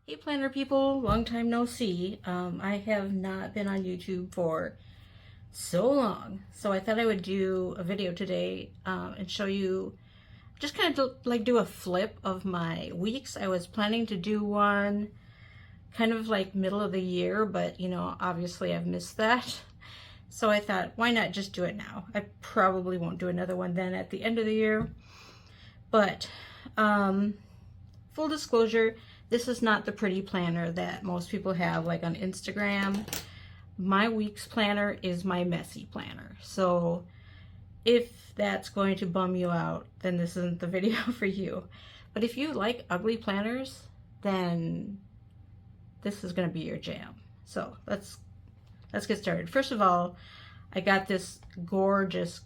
Hey planner people, long time no see. I have not been on YouTube for so long, so I thought I would do a video today and show you, just kind of like do a flip of my weeks. I was planning to do one kind of like middle of the year, but you know, obviously I've missed that. So I thought, why not just do it now? I probably won't do another one then at the end of the year. But full disclosure, this is not the pretty planner that most people have like on Instagram. My week's planner is my messy planner. So if that's going to bum you out, then this isn't the video for you. But if you like ugly planners, then this is going to be your jam. So let's get started. First of all, I got this gorgeous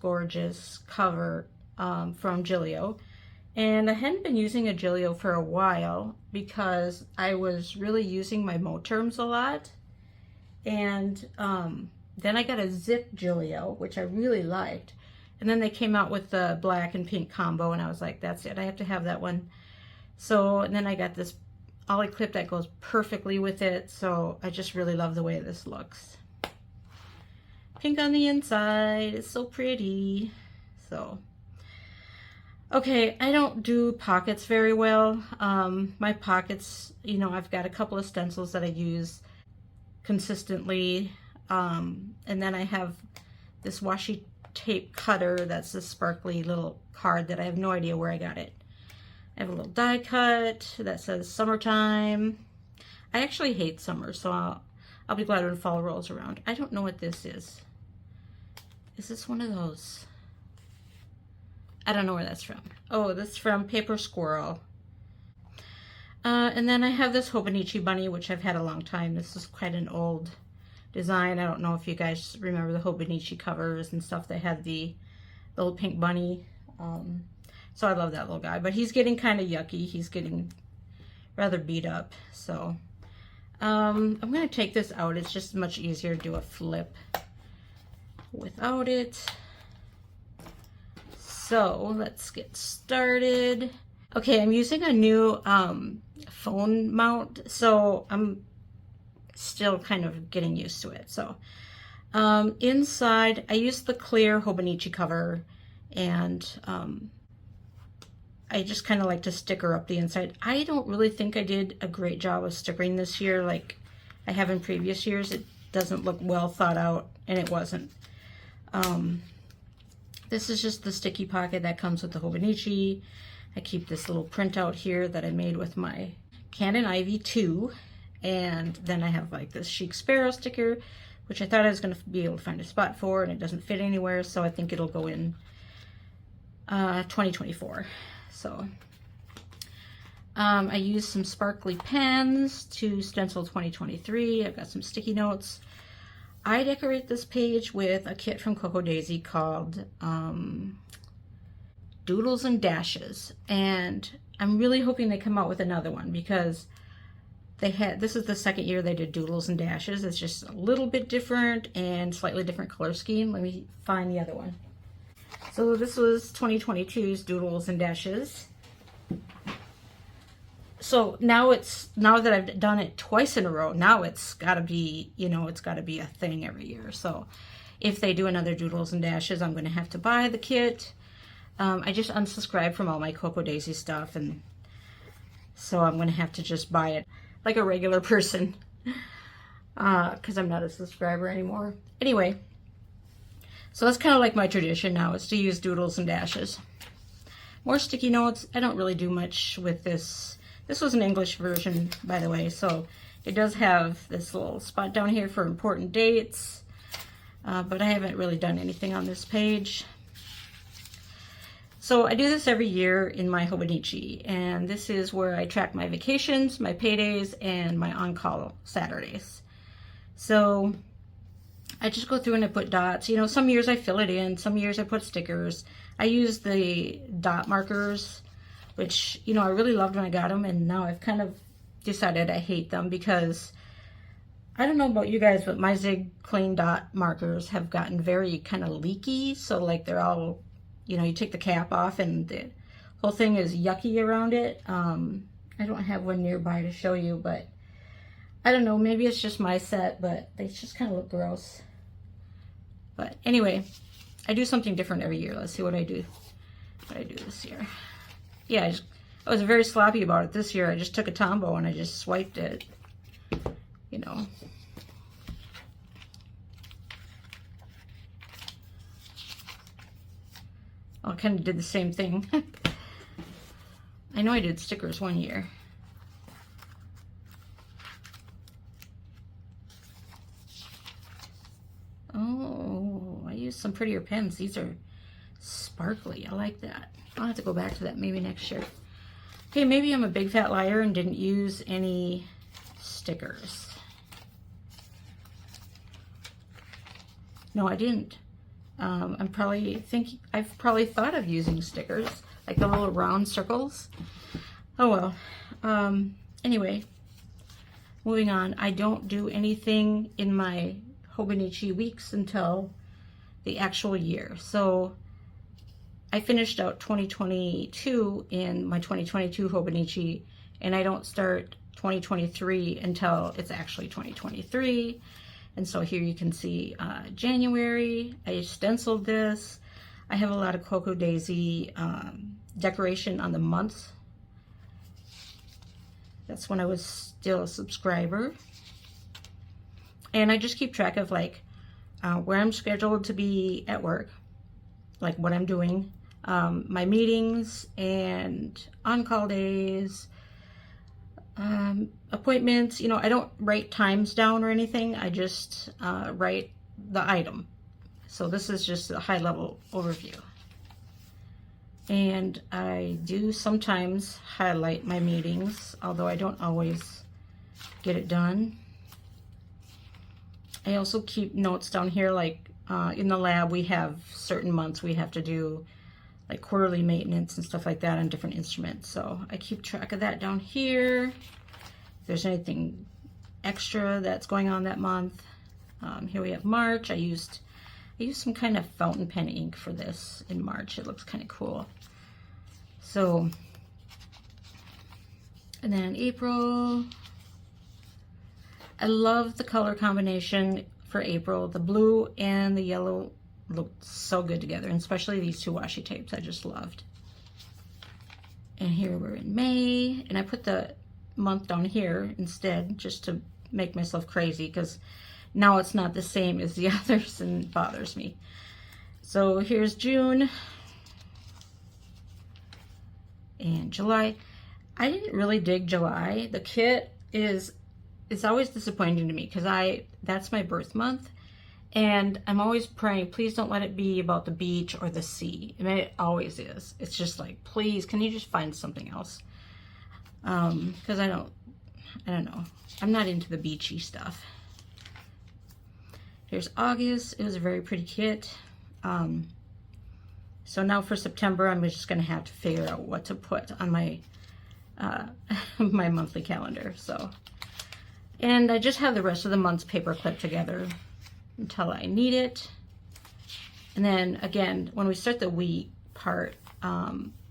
cover from Gillio. And I hadn't been using a Gillio for a while because I was really using my Moterms a lot. And then I got a zip Gillio, which I really liked. And then they came out with the black and pink combo, and I was like, that's it, I have to have that one. So, and then I got this ollie clip that goes perfectly with it. So I just really love the way this looks. Pink on the inside, it's so pretty. So. Okay, I don't do pockets very well. My pockets, you know, I've got a couple of stencils that I use consistently. And then I have this washi tape cutter that's this sparkly little card that I have no idea where I got it. I have a little die cut that says summertime. I actually hate summer, so I'll be glad when fall rolls around. I don't know what this is. Is this one of those? I don't know where that's from. Oh, this is from Paper Squirrel. And then I have this Hobonichi bunny, which I've had a long time. This is quite an old design. I don't know if you guys remember the Hobonichi covers and stuff. They had the little pink bunny. So I love that little guy. But he's getting kind of yucky. He's getting rather beat up. So I'm going to take this out. It's just much easier to do a flip without it. So let's get started. Okay, I'm using a new phone mount, so I'm still kind of getting used to it. So inside, I used the clear Hobonichi cover, and I just kind of like to sticker up the inside. I don't really think I did a great job of stickering this year like I have in previous years. It doesn't look well thought out, and it wasn't. This is just the sticky pocket that comes with the Hobonichi. I keep this little printout here that I made with my Canon Ivy 2. And then I have like this Chic Sparrow sticker, which I thought I was going to be able to find a spot for, and it doesn't fit anywhere, so I think it'll go in 2024. So I used some sparkly pens to stencil 2023. I've got some sticky notes. I decorate this page with a kit from Coco Daisy called Doodles and Dashes, and I'm really hoping they come out with another one because this is the second year they did Doodles and Dashes. It's just a little bit different and slightly different color scheme. Let me find the other one. So this was 2022's Doodles and Dashes. So now that I've done it twice in a row, now it's gotta be, you know, it's gotta be a thing every year. So if they do another Doodles and Dashes, I'm gonna have to buy the kit. I just unsubscribed from all my Coco Daisy stuff, and so I'm gonna have to just buy it like a regular person because I'm not a subscriber anymore. Anyway, so that's kind of like my tradition now, is to use Doodles and Dashes. More sticky notes. I don't really do much with this. This was an English version, by the way, so it does have this little spot down here for important dates, but I haven't really done anything on this page. So I do this every year in my Hobonichi, and this is where I track my vacations, my paydays, and my on-call Saturdays. So I just go through and I put dots. You know, some years I fill it in, some years I put stickers. I use the dot markers, which, you know, I really loved when I got them, and now I've kind of decided I hate them because I don't know about you guys, but my Zig Clean dot markers have gotten very kind of leaky. So like they're all, you know, you take the cap off and the whole thing is yucky around it. I don't have one nearby to show you, but I don't know, maybe it's just my set, but they just kind of look gross. But anyway, I do something different every year. Let's see what I do. What I do this year. Yeah, I was very sloppy about it this year. I just took a Tombow and I just swiped it, you know. I kind of did the same thing. I know I did stickers one year. Oh, I used some prettier pens. These are sparkly. I like that. I'll have to go back to that maybe next year. Okay, maybe I'm a big fat liar and didn't use any stickers. No, I didn't. I've probably thought of using stickers, like the little round circles. Oh well. Anyway, moving on. I don't do anything in my Hobonichi Weeks until the actual year. So I finished out 2022 in my 2022 Hobonichi, and I don't start 2023 until it's actually 2023. And so here you can see January, I stenciled this. I have a lot of Cocoa Daisy decoration on the months. That's when I was still a subscriber. And I just keep track of like where I'm scheduled to be at work, like what I'm doing, my meetings and on-call days, appointments. You know, I don't write times down or anything. I just write the item. So this is just a high-level overview. And I do sometimes highlight my meetings, although I don't always get it done. I also keep notes down here, like in the lab we have certain months we have to do like quarterly maintenance and stuff like that on different instruments. So I keep track of that down here. If there's anything extra that's going on that month. Here we have March. I used some kind of fountain pen ink for this in March. It looks kind of cool. So, and then April. I love the color combination for April. The blue and the yellow look so good together, and especially these two washi tapes I just loved. And here we're in May, and I put the month down here instead just to make myself crazy, because now it's not the same as the others and it bothers me. So here's June and July. I didn't really dig July. The kit it's always disappointing to me because that's my birth month, and I'm always praying, please don't let it be about the beach or the sea. I mean, it always is. It's just like, please, can you just find something else? Because I don't know. I'm not into the beachy stuff. Here's August. It was a very pretty kit. So now for September, I'm just going to have to figure out what to put on my my monthly calendar. So. And I just have the rest of the month's paper clipped together until I need it. And then again, when we start the week part,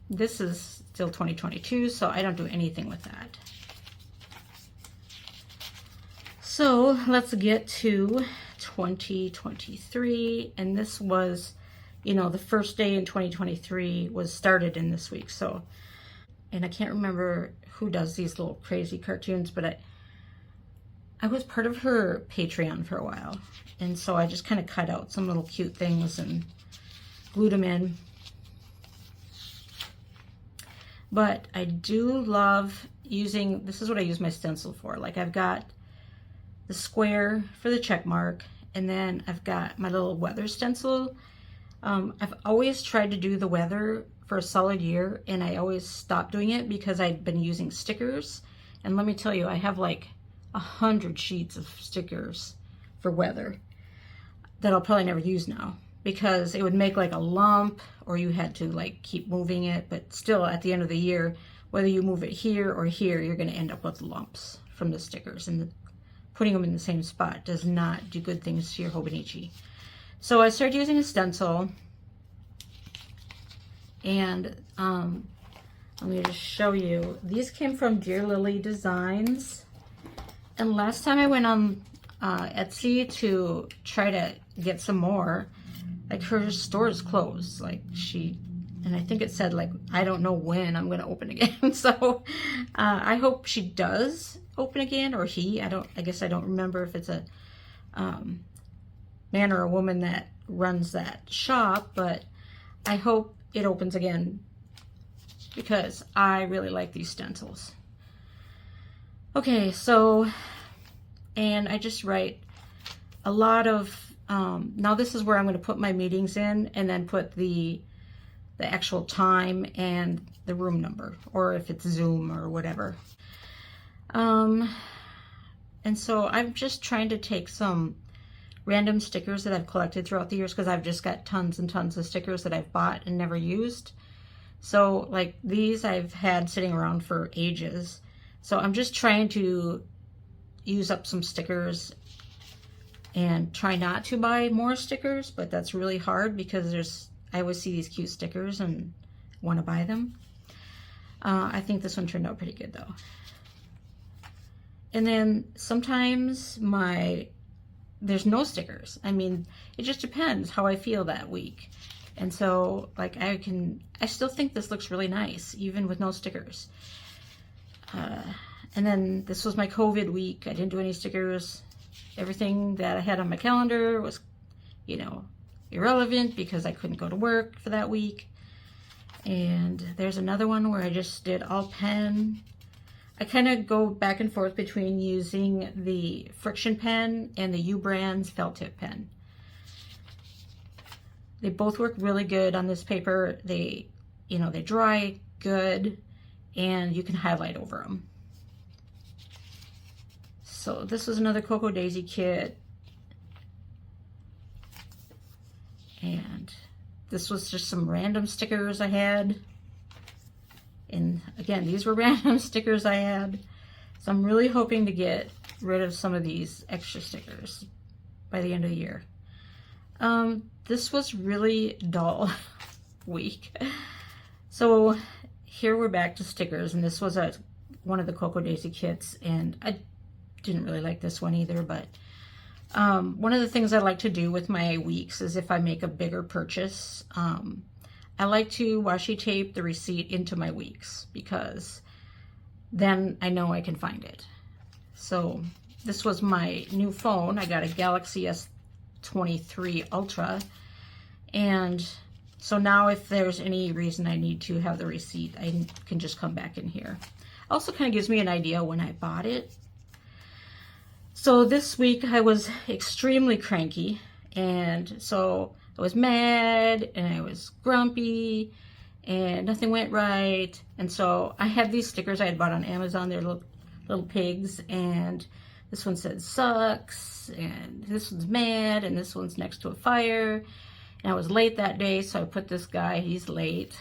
this is still 2022, so I don't do anything with that. So let's get to 2023. And this was, you know, the first day in 2023 was started in this week. So, and I can't remember who does these little crazy cartoons, but I was part of her Patreon for a while, and so I just kind of cut out some little cute things and glued them in. But I do love using, this is what I use my stencil for. Like I've got the square for the check mark, and then I've got my little weather stencil. I've always tried to do the weather for a solid year, and I always stopped doing it because I'd been using stickers. And let me tell you, I have like 100 sheets of stickers for weather that I'll probably never use now, because it would make like a lump, or you had to like keep moving it. But still, at the end of the year, whether you move it here or here, you're going to end up with lumps from the stickers, and putting them in the same spot does not do good things to your Hobonichi. So I started using a stencil, and Let me just show you. These came from Dear Lily Designs. And last time I went on Etsy to try to get some more, like her store is closed. Like and I think it said like, I don't know when I'm going to open again. So I hope she does open again, or he. I guess I don't remember if it's a man or a woman that runs that shop, but I hope it opens again because I really like these stencils. Okay, so, and I just write a lot of, now this is where I'm going to put my meetings in, and then put the actual time and the room number, or if it's Zoom or whatever. And so I'm just trying to take some random stickers that I've collected throughout the years, because I've just got tons and tons of stickers that I've bought and never used. So like these I've had sitting around for ages. So I'm just trying to use up some stickers and try not to buy more stickers, but that's really hard because I always see these cute stickers and want to buy them. I think this one turned out pretty good though. And then sometimes there's no stickers. I mean, it just depends how I feel that week. And so like I still think this looks really nice even with no stickers. And then this was my COVID week. I didn't do any stickers. Everything that I had on my calendar was, irrelevant because I couldn't go to work for that week. And there's another one where I just did all pen. I kind of go back and forth between using the friction pen and the U Brands felt tip pen. They both work really good on this paper. They dry good, and you can highlight over them. So this was another Cocoa Daisy kit. And this was just some random stickers I had. And again, these were random stickers I had. So I'm really hoping to get rid of some of these extra stickers by the end of the year. This was really dull week. So here we're back to stickers, and this was one of the Cocoa Daisy kits, and I didn't really like this one either, but one of the things I like to do with my weeks is if I make a bigger purchase, I like to washi tape the receipt into my weeks, because then I know I can find it. So this was my new phone. I got a Galaxy S23 Ultra, and so now if there's any reason I need to have the receipt, I can just come back in here. Also kind of gives me an idea when I bought it. So this week I was extremely cranky, and so I was mad and I was grumpy and nothing went right. And so I had these stickers I had bought on Amazon. They're little pigs, and this one said sucks, and this one's mad, and this one's next to a fire. And I was late that day, so I put this guy, he's late.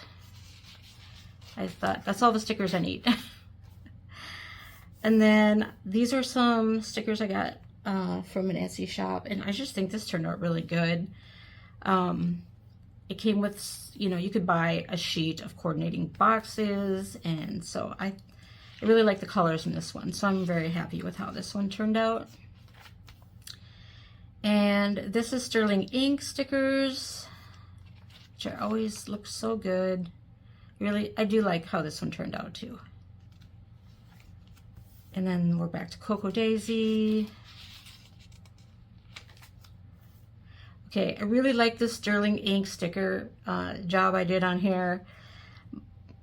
I thought, that's all the stickers I need. And then these are some stickers I got from an Etsy shop, and I just think this turned out really good. It came with, you could buy a sheet of coordinating boxes, and so I really like the colors in this one, so I'm very happy with how this one turned out. And this is sterling ink stickers, which always look so good. Really, I do like how this one turned out too. And then we're back to Cocoa Daisy. Okay, I really like this sterling ink sticker job I did on here.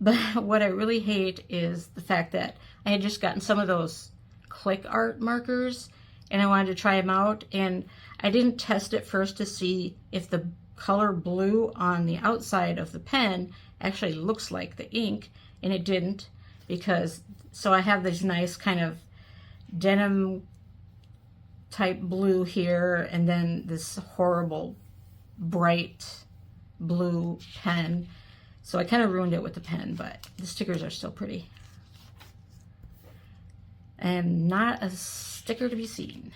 But what I really hate is the fact that I had just gotten some of those click art markers, and I wanted to try them out, and I didn't test it first to see if the color blue on the outside of the pen actually looks like the ink, and it didn't, so I have this nice kind of denim type blue here, and then this horrible bright blue pen. So I kind of ruined it with the pen, but the stickers are still pretty. And not a sticker to be seen.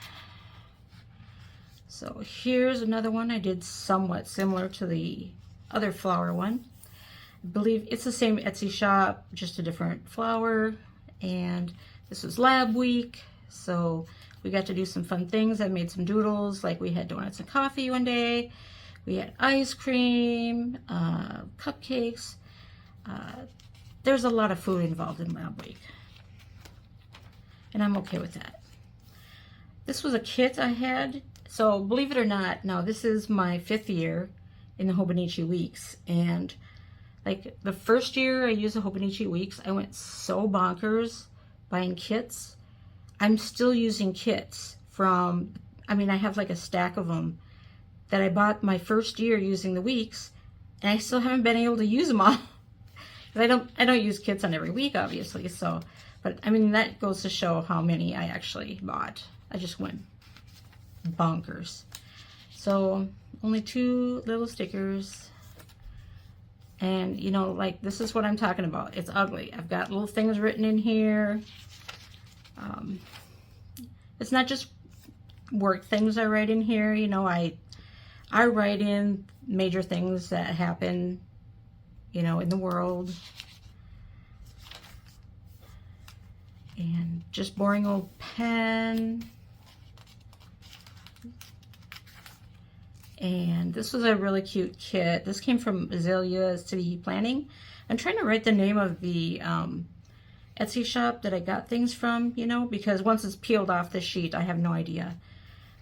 So here's another one I did somewhat similar to the other flower one. I believe it's the same Etsy shop, just a different flower. And this was lab week, so we got to do some fun things. I made some doodles, like we had donuts and coffee one day. We had ice cream, cupcakes. There's a lot of food involved in lab week, and I'm okay with that. This was a kit I had. So believe it or not, now this is my 5th year in the Hobonichi Weeks, and like the first year I used the Hobonichi Weeks, I went so bonkers buying kits. I'm still using kits from, I mean, I have like a stack of them that I bought my first year using the weeks, and I still haven't been able to use them all. I don't use kits on every week, obviously, so, but I mean, that goes to show how many I actually bought. I just went bonkers. So only 2 little stickers, and you know, like, this is what I'm talking about. It's ugly. I've got little things written in here. It's not just work things I write in here. You know, I write in major things that happen, you know, in the world. And just boring old pen. And this was a really cute kit. This came from Azalea City Planning. I'm trying to write the name of the Etsy shop that I got things from, you know, because once it's peeled off the sheet, I have no idea.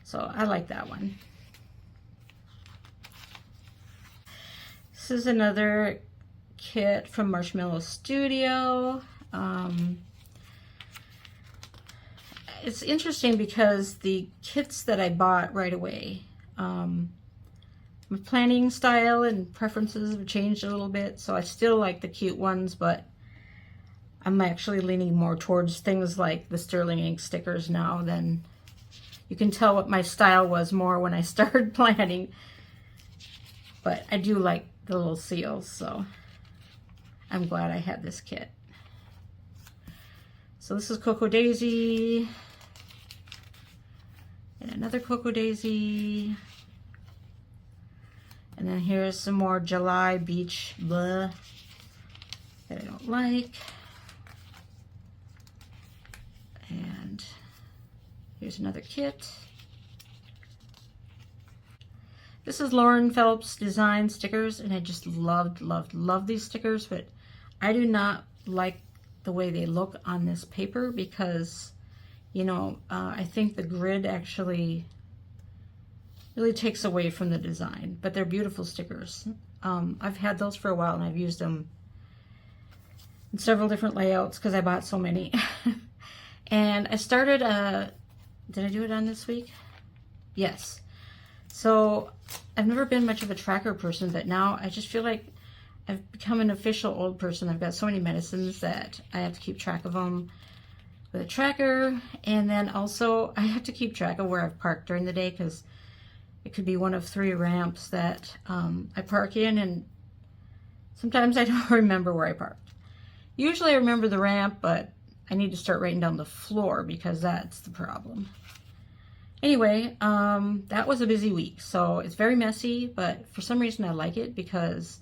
So I like that one. This is another kit from Marshmallow Studio. It's interesting because the kits that I bought right away, my planning style and preferences have changed a little bit, so I still like the cute ones, but I'm actually leaning more towards things like the Sterling ink stickers now. Than you can tell what my style was more when I started planning. But I do like the little seals, so I'm glad I had this kit. So this is Cocoa Daisy, and another Cocoa Daisy. And then here's some more July Beach blah that I don't like. And here's another kit. This is Lauren Phillips Design stickers, and I just loved these stickers, but I do not like the way they look on this paper because, you know, I think the grid actually really takes away from the design, but they're beautiful stickers. I've had those for a while, and I've used them in several different layouts because I bought so many. And I started, did I do it on this week? Yes. So I've never been much of a tracker person, but now I just feel like I've become an official old person. I've got so many medicines that I have to keep track of them with a tracker. And then also I have to keep track of where I've parked during the day, because it could be one of 3 ramps that I park in, and sometimes I don't remember where I parked. Usually I remember the ramp, but I need to start writing down the floor because that's the problem. Anyway, that was a busy week, so it's very messy, but for some reason I like it because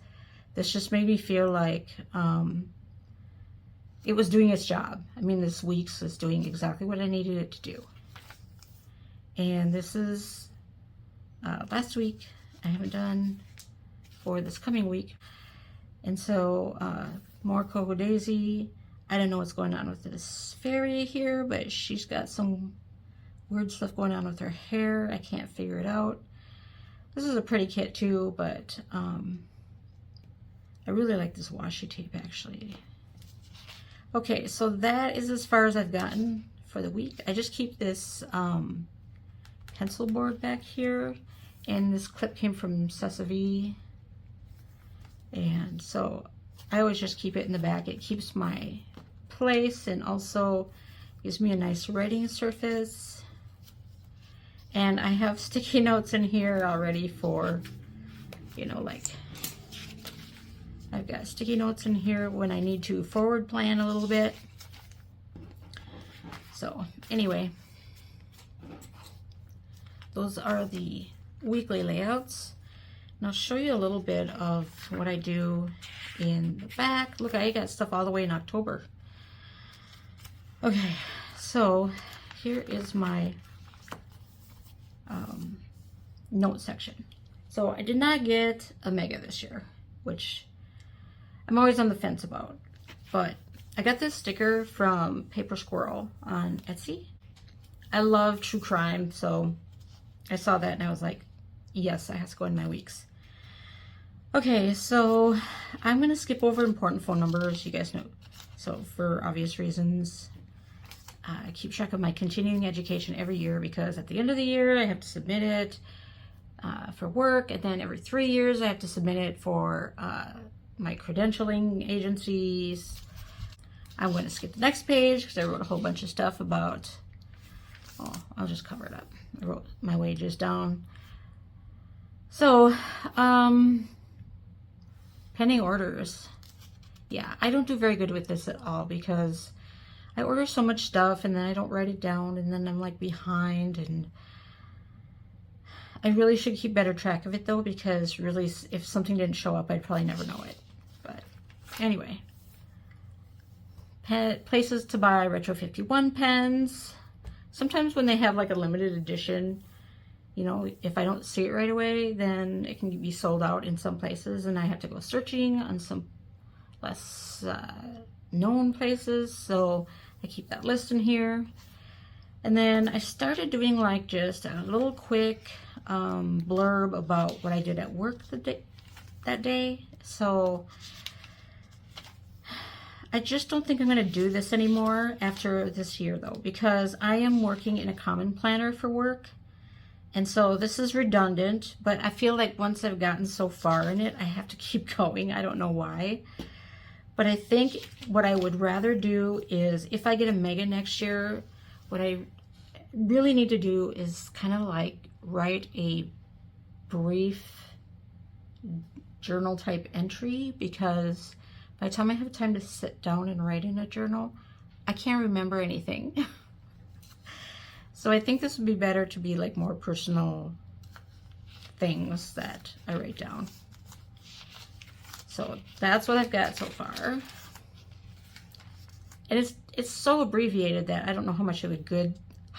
this just made me feel like it was doing its job. I mean, this week's is doing exactly what I needed it to do. And this is last week. I haven't done for this coming week. And so more Cocoa Daisy. I don't know what's going on with this fairy here, but she's got some weird stuff going on with her hair. I can't figure it out. This is a pretty kit too, but I really like this washi tape actually. Okay, so that is as far as I've gotten for the week. I just keep this pencil board back here, and this clip came from Sesame, and so I always just keep it in the back. It keeps my place and also gives me a nice writing surface. And I have sticky notes in here already for, you know, like, I've got sticky notes in here when I need to forward plan a little bit. So anyway, those are the weekly layouts. And I'll show you a little bit of what I do in the back. Look, I got stuff all the way in October. Okay, so here is my note section. So I did not get a mega this year, which I'm always on the fence about. But I got this sticker from Paper Squirrel on Etsy. I love true crime, so I saw that and I was like, yes, that has to go in my weeks. Okay, so I'm going to skip over important phone numbers, you guys know. So for obvious reasons, I keep track of my continuing education every year because at the end of the year, I have to submit it for work. And then every 3 years, I have to submit it for my credentialing agencies. I'm going to skip the next page because I wrote a whole bunch of stuff about, oh, I'll just cover it up. I wrote my wages down. So, pending orders. Yeah, I don't do very good with this at all because I order so much stuff and then I don't write it down and then I'm like behind, and I really should keep better track of it though, because really if something didn't show up, I'd probably never know it. But anyway, places to buy Retro 51 pens. Sometimes when they have like a limited edition, you know, if I don't see it right away, then it can be sold out in some places and I have to go searching on some less known places. So I keep that list in here. And then I started doing like just a little quick blurb about what I did at work that day. So I just don't think I'm going to do this anymore after this year though, because I am working in a common planner for work. And so this is redundant, but I feel like once I've gotten so far in it, I have to keep going. I don't know why. But I think what I would rather do is, if I get a mega next year, what I really need to do is kind of like write a brief journal type entry, because by the time I have time to sit down and write in a journal, I can't remember anything. So I think this would be better to be like more personal things that I write down. So that's what I've got so far. And it's so abbreviated that I don't know how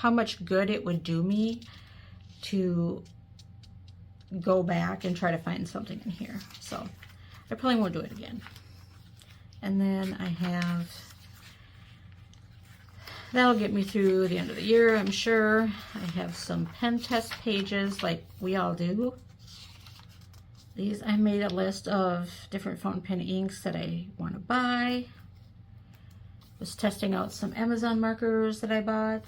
much good it would do me to go back and try to find something in here. So I probably won't do it again. And then I have, that'll get me through the end of the year, I'm sure. I have some pen test pages like we all do. These, I made a list of different fountain pen inks that I want to buy. Was testing out some Amazon markers that I bought.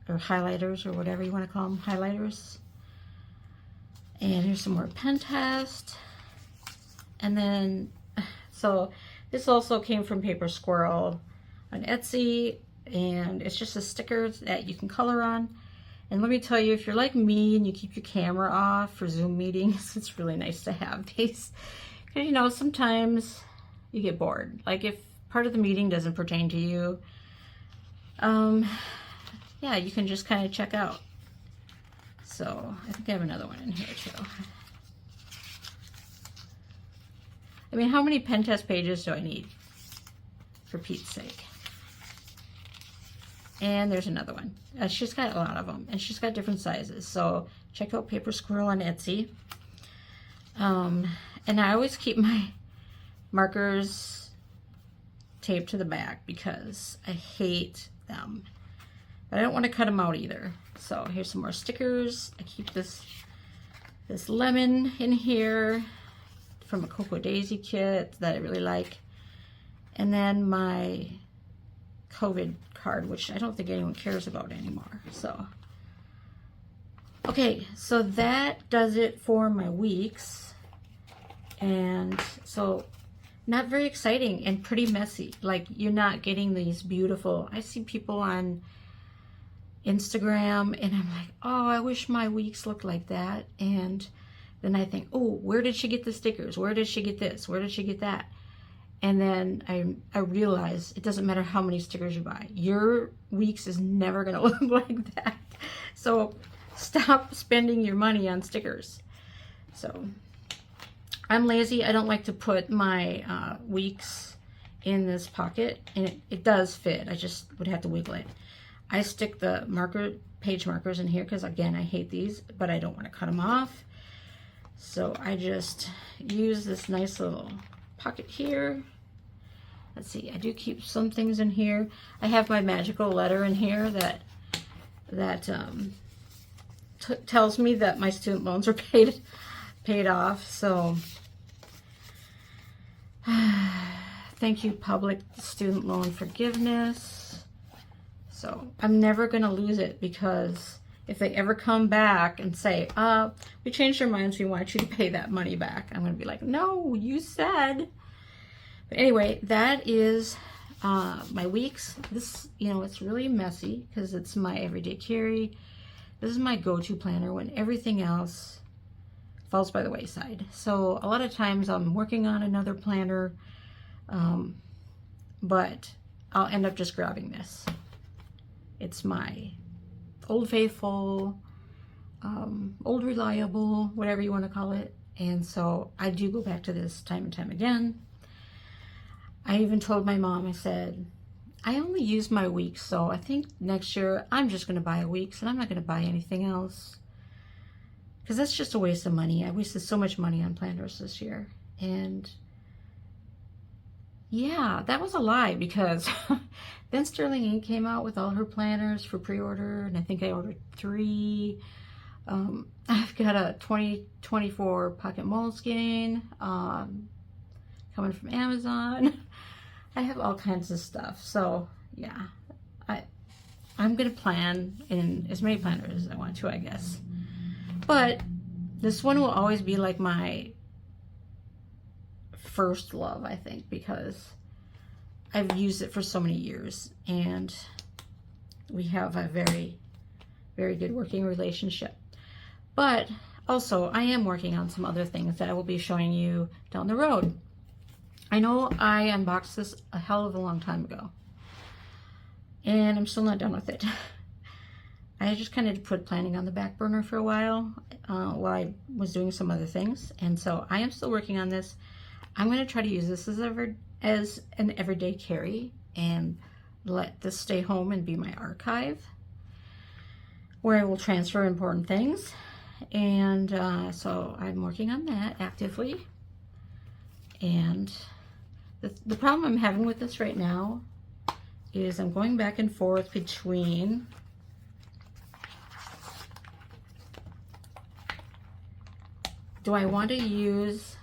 Or highlighters, or whatever you want to call them, highlighters. And here's some more pen test. And then, so this also came from Paper Squirrel on Etsy, and it's just a sticker that you can color on. And let me tell you, if you're like me and you keep your camera off for Zoom meetings, it's really nice to have these. Because, you know, sometimes you get bored. Like if part of the meeting doesn't pertain to you, yeah, you can just kind of check out. So I think I have another one in here too. I mean, how many pen test pages do I need? For Pete's sake. And there's another one. She's got a lot of them, and she's got different sizes. So check out Paper Squirrel on Etsy. And I always keep my markers taped to the back because I hate them. But I don't want to cut them out either. So here's some more stickers. I keep this lemon in here from a Cocoa Daisy kit that I really like. And then my COVID card, which I don't think anyone cares about anymore. So, okay, so that does it for my weeks. And so, not very exciting and pretty messy. Like, you're not getting these beautiful, I see people on Instagram and I'm like, oh, I wish my weeks looked like that. And then I think, oh, where did she get the stickers? Where did she get this? Where did she get that? And then I realize it doesn't matter how many stickers you buy. Your weeks is never going to look like that. So Stop spending your money on stickers. So I'm lazy. I don't like to put my weeks in this pocket, and it does fit. I just would have to wiggle it. I stick the page markers in here because, again, I hate these, but I don't want to cut them off. So I just use this nice little pocket here. Let's see, I do keep some things in here. I have my magical letter in here that tells me that my student loans are paid off. So thank you, public student loan forgiveness. So I'm never going to lose it, because if they ever come back and say, we changed our minds, we want you to pay that money back, I'm going to be like, no, you said. But anyway, that is my weeks. This, it's really messy because it's my everyday carry. This is my go-to planner when everything else falls by the wayside. So a lot of times I'm working on another planner, but I'll end up just grabbing this. It's my Old Faithful, Old Reliable, whatever you want to call it. And so I do go back to this time and time again. I even told my mom, I said, I only use my weeks, so I think next year I'm just going to buy a weeks and I'm not going to buy anything else. Because that's just a waste of money. I wasted so much money on planners this year. And yeah, that was a lie, because then Sterling Ink came out with all her planners for pre-order, and I think I ordered 3. I've got a 2024 pocket moleskin coming from Amazon. I have all kinds of stuff. So yeah, I'm gonna plan in as many planners as I want to, I guess. But this one will always be like my first love, I think, because I've used it for so many years and we have a very, very good working relationship. But also, I am working on some other things that I will be showing you down the road. I know I unboxed this a hell of a long time ago, and I'm still not done with it. I just kind of put planning on the back burner for a while I was doing some other things, and so I am still working on this. I'm going to try to use this as an everyday carry and let this stay home and be my archive, where I will transfer important things. And so I'm working on that actively. And the problem I'm having with this right now is I'm going back and forth between do I want to use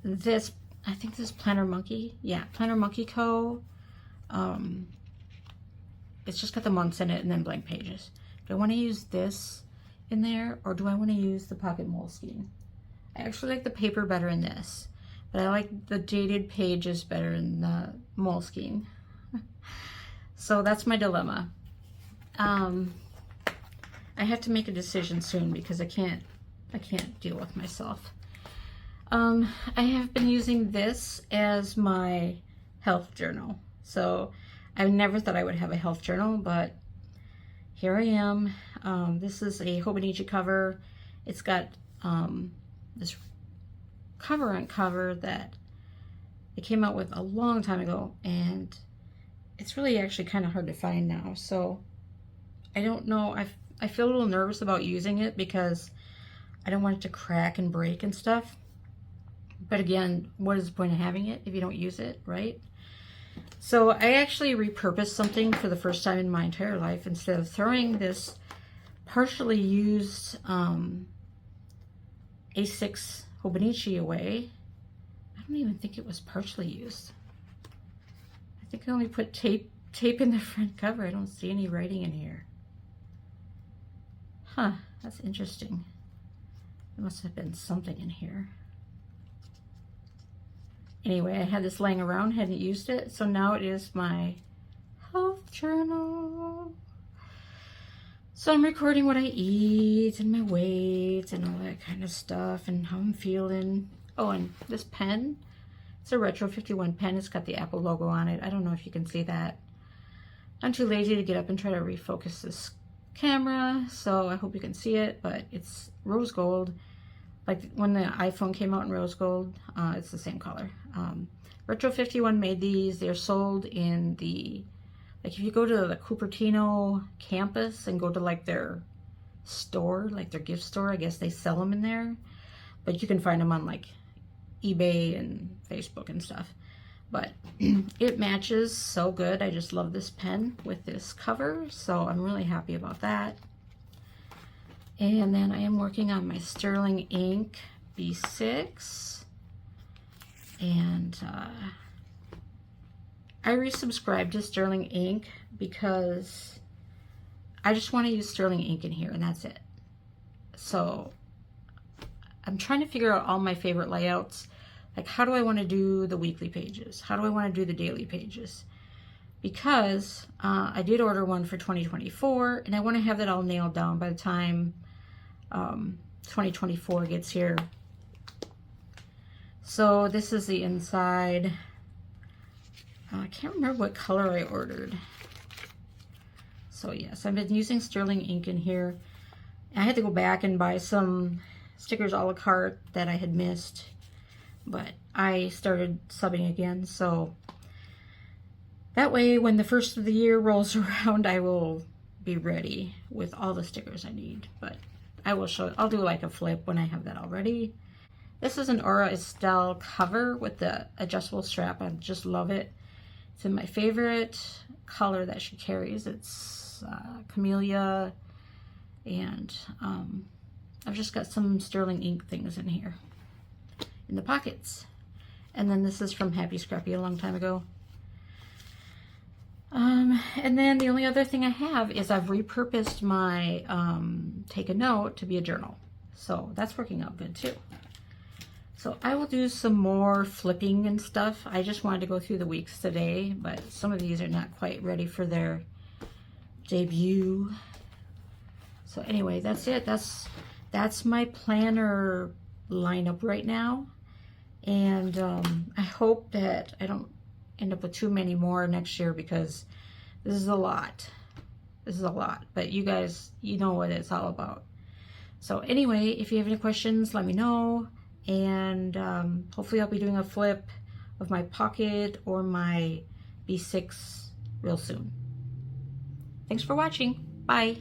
this, I think this is Planner Monkey. Yeah, Planner Monkey Co. It's just got the months in it and then blank pages. Do I want to use this in there, or do I want to use the pocket moleskin? I actually like the paper better in this, but I like the dated pages better in the moleskin. So that's my dilemma. I have to make a decision soon because I can't deal with myself. I have been using this as my health journal. So I never thought I would have a health journal, but here I am. This is a Hobonichi cover. It's got this cover on cover that it came out with a long time ago, and it's really actually kind of hard to find now. So I don't know. I feel a little nervous about using it because I don't want it to crack and break and stuff. But again, what is the point of having it if you don't use it, right? So I actually repurposed something for the first time in my entire life. Instead of throwing this partially used A6 Hobonichi away, I don't even think it was partially used. I think I only put tape in the front cover. I don't see any writing in here. Huh, that's interesting. There must have been something in here. Anyway, I had this laying around, hadn't used it, so now it is my health journal. So I'm recording what I eat and my weight and all that kind of stuff and how I'm feeling. Oh, and this pen, it's a Retro 51 pen. It's got the Apple logo on it. I don't know if you can see that. I'm too lazy to get up and try to refocus this camera, so I hope you can see it, but it's rose gold. Like when the iPhone came out in rose gold, it's the same color. Retro 51 made these. They're sold in the, like if you go to the Cupertino campus and go to like their store, like their gift store, I guess they sell them in there. But you can find them on like eBay and Facebook and stuff. But it matches so good. I just love this pen with this cover, so I'm really happy about that. And then I am working on my Sterling Ink B6. And I resubscribed to Sterling Ink because I just want to use Sterling Ink in here, and that's it. So I'm trying to figure out all my favorite layouts. Like, how do I want to do the weekly pages? How do I want to do the daily pages? Because I did order one for 2024, and I want to have that all nailed down by the time 2024 gets here. So this is the inside. I can't remember what color I ordered. So yes, I've been using Sterling Ink in here. I had to go back and buy some stickers a la carte that I had missed, but I started subbing again, so that way when the first of the year rolls around, I will be ready with all the stickers I need. But I will show, I'll do like a flip when I have that all ready. This is an Aura Estelle cover with the adjustable strap. I just love it. It's in my favorite color that she carries. It's Camellia, and I've just got some Sterling Ink things in here in the pockets. And then this is from Happy Scrappy a long time ago. And then the only other thing I have is I've repurposed my Take a Note to be a journal. So that's working out good too. So I will do some more flipping and stuff. I just wanted to go through the weeks today, but some of these are not quite ready for their debut. So anyway, that's it. That's my planner lineup right now. And I hope that I don't end up with too many more next year, because this is a lot. This is a lot. But you guys, you know what it's all about. So anyway, if you have any questions, let me know. And hopefully I'll be doing a flip of my pocket or my B6 real soon. Thanks for watching. Bye.